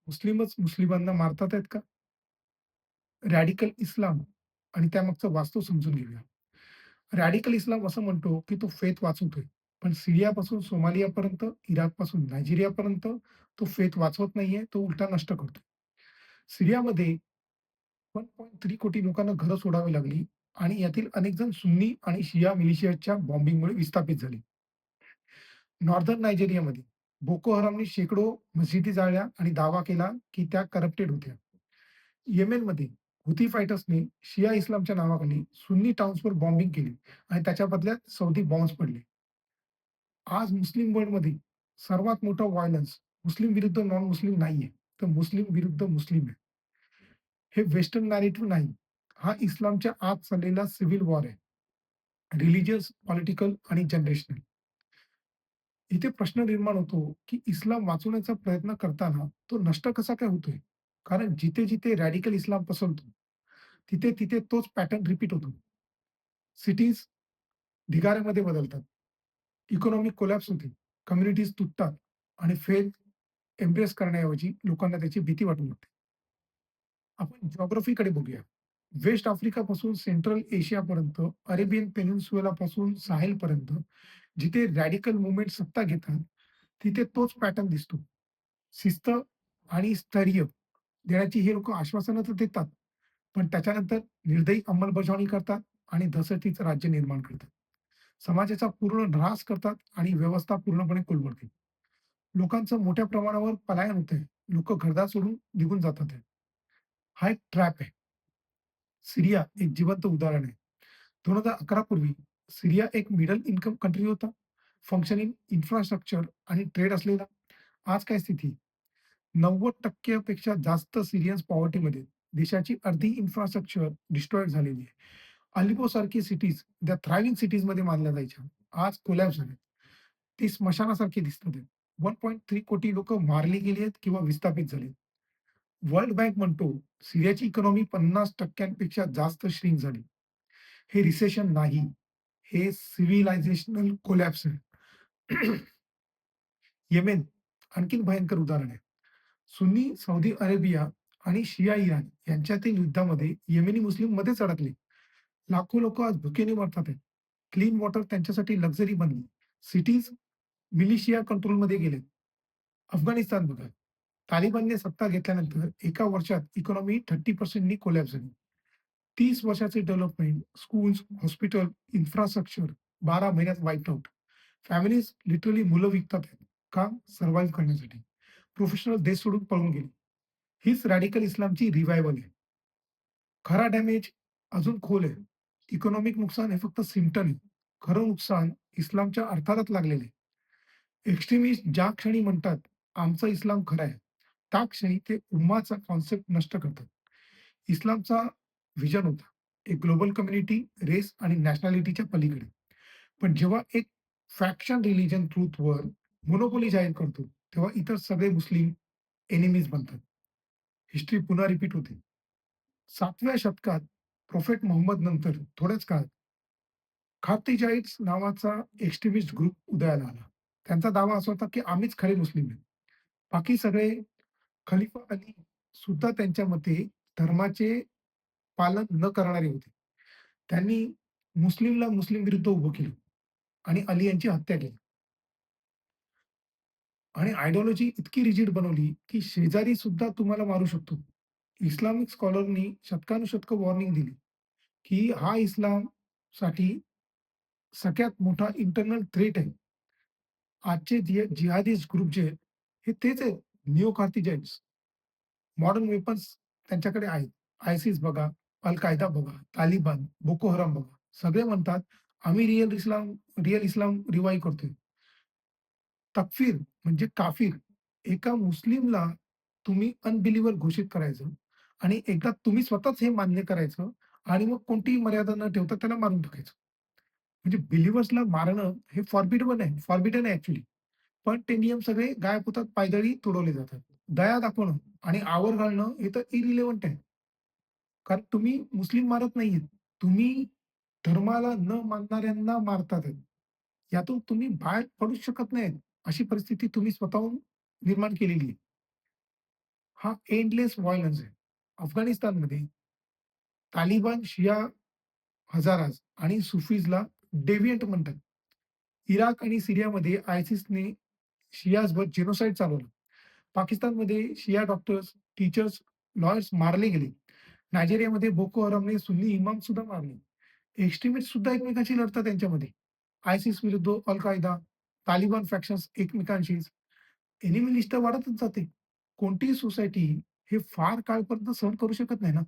मुस्लिमच मुस्लिमांना मारतात आहेत का? रॅडिकल इस्लाम आणि त्यामागचं वास्तव समजून घेऊया. रॅडिकल इस्लाम असं म्हणतो, की तो फेथ वाचवतोय. पण सीरियापासून सोमालियापर्यंत, इराकपासून नायजेरियापर्यंत तो फेथ वाचवत नाहीये, तो उलटा नष्ट करतोय. सीरियामध्ये 1.3 कोटी लोकांना घरं सोडावी लागली आणि यातील अनेक जण सुन्नी आणि शिया मिलिशियाच्या बॉम्बिंगमुळे विस्थापित झाले. नॉर्दर्न नायजेरियामध्ये बोको हरामने शेकडो मशिदी जाळल्या आणि दावा केला, की त्या करप्टेड होत्या. येमेनमध्ये हुती फायटर्सने शिया इस्लामच्या नावाखाली सुन्नी टाउन्सवर बॉम्बिंग केली आणि त्याच्या बदल्यात सौदी बॉम्ब्स पडले. आज मुस्लिम वर्ल्डमध्ये सर्वात मोठा व्हायलन्स मुस्लिम विरुद्ध नॉन मुस्लिम नाहीये, तर मुस्लिम विरुद्ध मुस्लिम आहे. हे वेस्टर्न नॅरेटिव्ह नाही. हा इस्लामच्या आत चाललेला सिव्हिल वॉर आहे. रिलिजियस, पॉलिटिकल आणि जनरेशनल. इथे प्रश्न निर्माण होतो, की इस्लाम वाचवण्याचा प्रयत्न करताना तो नष्ट कसा काय होतोय? कारण जिथे-जिथे रॅडिकल इस्लाम पसरतो, तिथे-तिथे तोच पॅटर्न रिपीट होतो. सिटीज ढिगाऱ्यामध्ये बदलतात. इकॉनॉमिक कोलॅप्स होते. कम्युनिटीज तुटतात आणि फेथ एम्ब्रेस करण्याऐवजी लोकांना त्याची भीती वाटू लागते. आपण जिओग्राफीकडे बघूया. वेस्ट आफ्रिकापासून सेंट्रल एशियापर्यंत, अरेबियन पेनिन्सुलापासून साहेलपर्यंत जिथे रॅडिकल मूव्हमेंट सत्ता घेतात, तिथे तोच पॅटर्न दिसतो. शिस्त आणि स्थैर्य देण्याची हे लोकं आश्वासनं तर देतात, पण त्याच्यानंतर निर्दयी अंमलबजावणी करतात आणि दहशतीचं राज्य निर्माण करतात. समाजाचा पूर्ण ऱ्हास करतात आणि व्यवस्था पूर्णपणे कोलमडते. लोकांचं मोठ्या प्रमाणावर पलायन होतंय. लोकं घरदार सोडून निघून जातात आहे. हा एक ट्रॅप आहे. सीरिया एक जिवंत उदाहरण आहे. 2011 पूर्वी सीरिया एक मिडल इन्कम कंट्री होता. फंक्शनिंग इन्फ्रास्ट्रक्चर आणि ट्रेड असलेला. आज काय स्थिती? 90% पेक्षा जास्त सीरियन्स पॉव्हर्टीमध्ये आहेत. देशाची अर्धी इन्फ्रास्ट्रक्चर डिस्ट्रॉयड झालेली आहे. अलिपोसारखी सिटीज त्या थ्रायव्हिंग सिटीजमध्ये मानल्या जायच्या. आज कोलॅप्स झाल्यात. ती स्मशानासारखी दिसतात आहेत. 1.3 कोटी लोकं मारली गेली आहेत किंवा विस्थापित झाली. वर्ल्ड बँक म्हणतो, सीरियाची इकॉनॉमी 50% पेक्षा जास्त श्रिंक झाली. हे रिसेशन नाही. हे सिव्हिलायझेशनल कोलॅप्स आहे. येमेन आणखीन भयंकर उदाहरण आहे. सुन्नी सौदी अरेबिया आणि शिया इराण यांच्यातील युद्धामध्ये येमेनी मुस्लिम मध्येच अडकले. लाखो लोकं आज भुकेने मरतात आहेत. क्लीन वॉटर त्यांच्यासाठी लक्झरी बनली. सिटीज मिलिशिया कंट्रोलमध्ये गेलेत. अफगाणिस्तान बघा. तालिबानने सत्ता घेतल्यानंतर एका वर्षात इकॉनॉमी 30% नी कोलॅप्स झाली. 30 वर्षाचे डेव्हलपमेंट, स्कूल्स, हॉस्पिटल, इन्फ्रास्ट्रक्चर 12 महिन्यात वाईप्ड आउट. फॅमिलीज लिटरली मुलं विकतात आहेत. का? सर्व्हायव्ह करण्यासाठी. प्रोफेशनल देश सोडून पळून गेले. हीच रॅडिकल इस्लामची रिव्हायव्हल आहे. खरा डॅमेज अजून खोल आहे. इकॉनॉमिक नुकसान हे फक्त सिम्प्टम आहे. खरं नुकसान इस्लामच्या अर्थातच लागलेलं आहे. एक्स्ट्रीमिस्ट ज्या क्षणी म्हणतात, आमचा इस्लाम खरा आहे, त्या क्षणी ते उम्माचा कन्सेप्ट नष्ट करतात. इस्लामचा व्हिजन होता. एक ग्लोबल कम्युनिटी, रेस आणि नॅशनॅलिटीच्या पलीकडे. पण जेव्हा एक फॅक्शन रिलिजन ट्रूथवर मोनोपोली जाहीर करतो, तेव्हा इतर सगळे मुस्लिम एनिमीज बनतात. हिस्ट्री पुन्हा रिपीट होते. 7व्या शतकात प्रोफेट मोहम्मद नंतर थोड्याच काळात खारिजाईट्स नावाचा एक्स्ट्रीमिस्ट ग्रुप उदयाला आला. त्यांचा दावा असा होता, की आम्हीच खरे मुस्लिम आहेत. बाकी सगळे खलिफा अली सुद्धा त्यांच्या मते धर्माचे पालन न करणारे होते. त्यांनी मुस्लिमला मुस्लिम विरुद्ध उभं केलं आणि अली यांची हत्या केली आणि आयडिओलॉजी इतकी रिजिड बनवली, की शेजारी सुद्धा तुम्हाला मारू शकतो. इस्लामिक स्कॉलरनी शतकानुशतकं वॉर्निंग दिली, की हा इस्लामसाठी सगळ्यात मोठा इंटरनल थ्रेट आहे. आजचे जिहादिस्ट ग्रुप जे आहेत, हे तेच आहेत. निओ कार्थिजाईट्स. मॉडर्न वेपन्स त्यांच्याकडे आहेत. ISIS बघा, अल-कायदा बघा, तालिबान, बोको हराम बघा. सगळे म्हणतात, आम्ही रिअल इस्लाम रिवाईव्ह करतोय. तकफीर म्हणजे काफिर. एका मुस्लिमला तुम्ही अनबिलीव्हर घोषित करायचं आणि एकदा तुम्ही स्वतःच हे मान्य करायचं आणि मग कोणतीही मर्यादा न ठेवता त्याला मारून टाकायचं. म्हणजे बिलीव्हर्सला मारणं हे फॉरबिडन आहे ॲक्चुअली. पण ते नियम सगळे गायब होतात, पायदळी तुडवले जातात. दया दाखवणं आणि आवर घालणं हे तर इर्रिलेव्हंट आहे. कारण तुम्ही मुस्लिम मारत नाहीयेत. तुम्ही धर्माला न मानणाऱ्यांना मारतात आहे. यातून तुम्ही बाहेर पडूच शकत नाहीत. अशी परिस्थिती तुम्ही स्वतःहून निर्माण केलेली आहे. हा एंडलेस व्हायलन्स आहे. अफगाणिस्तानमध्ये तालिबान शिया हजारास आणि सुफीजला डेव्हिएंट म्हणतात. इराक आणि सिरियामध्ये ISISने शियाजवर जेनोसाईड चालवलं. पाकिस्तानमध्ये शिया डॉक्टर्स, टीचर्स, लॉयर्स मारले गेले. नायजेरियामध्ये बोको हरामने सुन्नी इमाम सुद्धा मारले. एक्स्ट्रीमिस्ट सुद्धा एकमेकांशी लढतात त्यांच्यामध्ये. ISIS विरुद्ध अल-कायदा, तालिबान फॅक्शन्स एकमेकांशीच. एनिमी लिस्ट वाढतच जाते. कोणतीही सोसायटी हे फार काळपर्यंत सहन करू शकत नाही ना.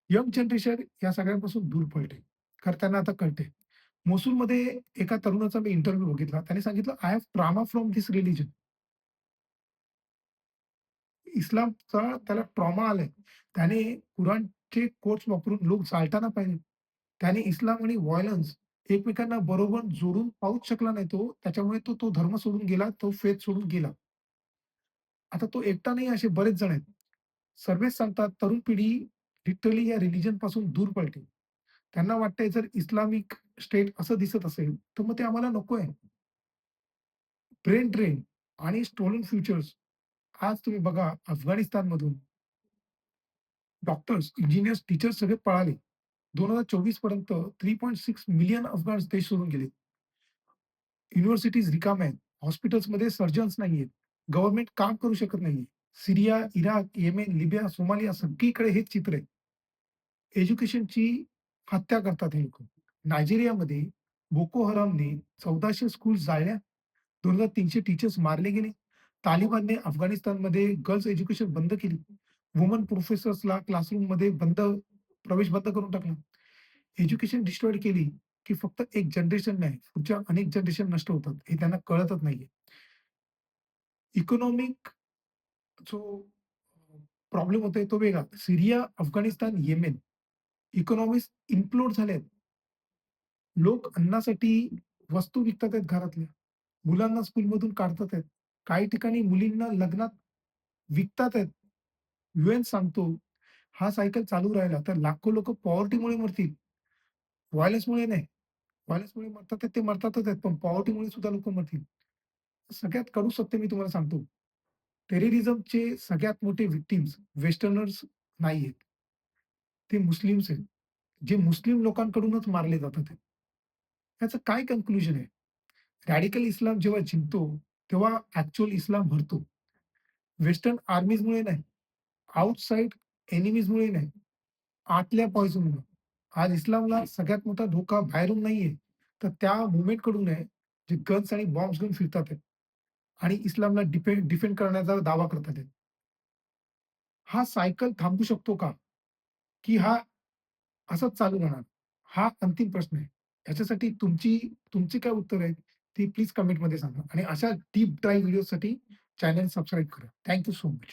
यंग जनरेशन या सगळ्यांपासून दूर पळते. कारण त्यांना आता कळते. मोसूलमध्ये एका तरुणाचा मी इंटरव्ह्यू बघितला. त्याने सांगितलं, "I have trauma from this religion." इस्लामचा त्याला ट्रॉमा आलाय. त्याने कुराणचे कोट्स वापरून लोक जाळताना पाहिले. त्याने इस्लाम आणि व्हायलन्स एकमेकांना बरोबर जोडून पाहूच शकला नाही तो. त्याच्यामुळे तो तो धर्म सोडून गेला, तो फेथ सोडून गेला. आता तो एकटा नाही, असे बरेच जण आहेत. सर्वेच सांगतात तरुण पिढी लिटरली या रिलिजन पासून दूर पळते. त्यांना वाटतंय जर इस्लामिक स्टेट असं दिसत असेल, तर मग ते आम्हाला नको आहे. ब्रेन ड्रेन आणि स्टोलन फ्युचर्स. आज तुम्ही बघा अफगाणिस्तानमधून डॉक्टर्स, इंजिनिअर्स, टीचर्स सगळे पळाले. 2024 पर्यंत 3.6 मिलियन अफगाण देश सोडून गेले. युनिव्हर्सिटीज रिकाम्या आहेत. हॉस्पिटल्समध्ये सर्जन्स नाहीयेत. गव्हर्नमेंट काम करू शकत नाहीये. Syria, Iraq, Yemen, Libya, Somalia सगळीकडे हेच चित्र आहे. एज्युकेशनची हत्या करतात हे लोकं. नायजेरियामध्ये बोको हरामने 1400 स्कूल्स जाळल्या. 2300 टीचर्स मारले गेले. तालिबानने अफगाणिस्तानमध्ये गर्ल्स एज्युकेशन बंद केली. वुमन प्रोफेसर्सला क्लासरूममध्ये प्रवेश बंद करून टाकला. एज्युकेशन डिस्ट्रॉईड केली, की फक्त एक जनरेशन नाही, पुढच्या अनेक जनरेशन नष्ट होतात. हे त्यांना कळतच नाहीये. इकॉनॉमिक जो प्रॉब्लेम होतोय तो वेगळा. Syria, Afghanistan, Yemen economies implode झाल्यात. लोक अन्नासाठी वस्तू विकतात आहेत घरातल्या. मुलांना स्कूलमधून काढतात आहेत. काही ठिकाणी मुलींना लग्नात विकतात आहेत. UN सांगतो, हा सायकल चालू राहिला तर लाखो लोकं पॉव्हर्टीमुळे मरतील. व्हायलन्समुळे नाही. व्हायलन्समुळे मरतात आहेत ते मरतातच आहेत, पण पॉव्हर्टीमुळे सुद्धा लोकं मरतील. सगळ्यात कडू सत्य मी तुम्हाला सांगतो. टेररिझमचे सगळ्यात मोठे व्हिक्टिम्स वेस्टर्नर्स नाहीयेत. ते मुस्लिम्स आहेत. जे मुस्लिम लोकांकडूनच मारले जातात आहेत. याचं काय कन्क्लुजन आहे? रॅडिकल इस्लाम जेव्हा जिंकतो, तेव्हा ॲक्चुअल इस्लाम भरतो. वेस्टर्न आर्मीजमुळे नाही, आउटसाइड एनिमीजमुळे नाही, आतल्या पॉइझनमुळे. आज इस्लामला सगळ्यात मोठा धोका बाहेरून नाहीये, तर त्या मूव्हमेंटकडून आहे, जे गन्स आणि बॉम्ब्स घेऊन फिरतात आहेत आणि इस्लामला डिफेंड करण्याचा दावा करतात आहेत. हा सायकल थांबू शकतो का? की हा असंच चालू राहणार? हा अंतिम प्रश्न आहे. याच्यासाठी तुमची काय उत्तर आहेत, ती प्लीज कमेंटमध्ये सांगा आणि अशा डीप डाइव्ह व्हिडिओसाठी चॅनल सबस्क्राईब करा. Thank so much.